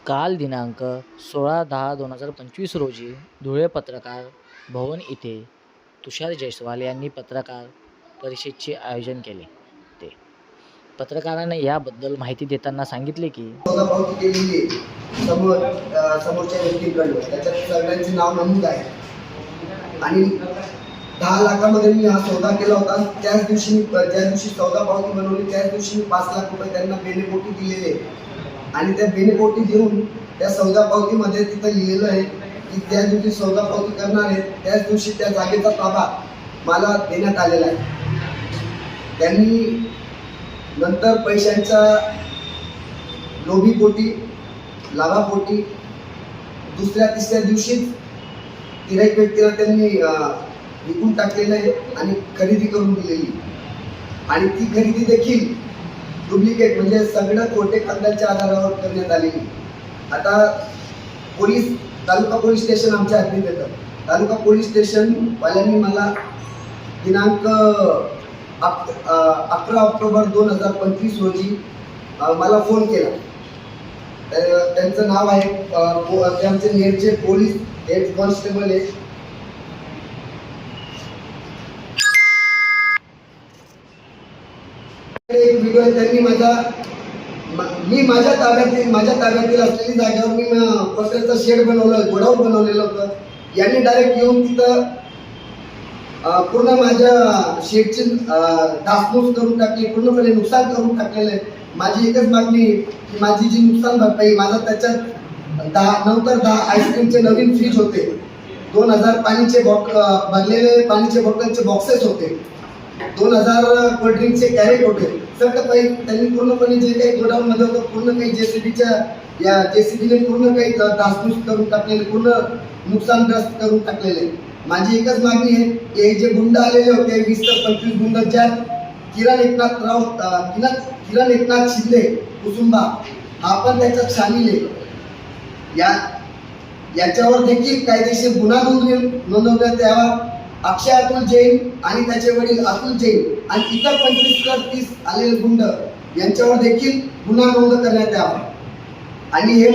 काल दिनांक 16/10/2025 रोजी धुळे पत्रकार भवन इथे तुषार जयस्वाल यांनी पत्रकार परिषदेचे आयोजन केले. ते पत्रकारांना याबद्दल माहिती देताना सांगितले की पावती केलेली आहे समोरच्या व्यक्तीकडे, त्याच्यात सगळ्यांचे नाव नमूद आहे आणि 10 लाखामध्ये मी हा सौदा केला होता. त्याच दिवशी ज्या दिवशी सौदा पावती बनवली त्याच दिवशी मी 5 लाख रुपये त्यांना बेनेपोटी दिलेले आणि त्या बेनेपोटी देऊन त्या सौदा पावतीमध्ये तिथं लिहिलेलं आहे की त्या दिवशी सौदा पावती करणार आहे त्याच दिवशी त्या जागेचा ताबा मला देण्यात आलेला आहे. त्यांनी नंतर पैशांच्या लोभीपोटी लाभापोटी दुसऱ्या तिसऱ्या दिवशीच गिऱ्हाईक व्यक्तीला त्यांनी विकून टाकलेलं आहे आणि खरेदी करून दिलेली आणि ती खरेदी देखील डुप्लिकेट म्हणजे सगळं खोटे कागदाच्या आधारावर करण्यात आलेली. आता तालुका पोलीस स्टेशन आमच्या हद्दीत येतं. तालुका पोलीस स्टेशन वाल्यांनी मला दिनांक 11 ऑक्टोबर 2025 रोजी मला फोन केला. त्यांचं नाव आहे ते आमचे नेरचे पोलीस हेड कॉन्स्टेबल आहे. एक व्हिडिओ आहे त्यांनी माझ्या ताब्यातील असलेली जागेवर मी पत्र्याचं शेड बनवलं, गोडाऊन बनवलेलं होतं. यांनी डायरेक्ट येऊन तिथं पूर्ण माझ्या शेडची डासपूस करून टाकली, पूर्णपणे नुकसान करून टाकलेलं आहे. माझी एकच मागणी की माझी जी नुकसान भरपाई, माझा त्याच्यात 9 आईस्क्रीमचे नवीन फ्रीज होते, 2000 पाणीचे भरलेले पाणीचे बॉटलचे बॉक्सेस होते, 2000 कोल्ड्रिंकचे कॅरेट होते. सगळं काही त्यांनी पूर्णपणे जे काही गोडाऊन मध्ये होतं पूर्ण काही जेसीबीने पूर्ण काही दासपूस करून टाकलेले, पूर्ण नुकसानग्रस्त करून टाकलेले. माझी एकच मागणी आहे की हे जे गुंड आलेले होते 20 ते 25 गुंड, ज्यात किरण एकनाथ शिंदे कुसुंबा हा पण त्याच्यात सामील आहे. याच्यावर देखील कायदेशीर गुन्हा नोंदवण्यात यावा. अक्षय अतुल जैन आणि त्याचे वडील अतुल जैन आणि इतर 25 ते 30 आलेले गुंड यांच्यावर देखील गुन्हा नोंद करण्यात यावा. आणि हे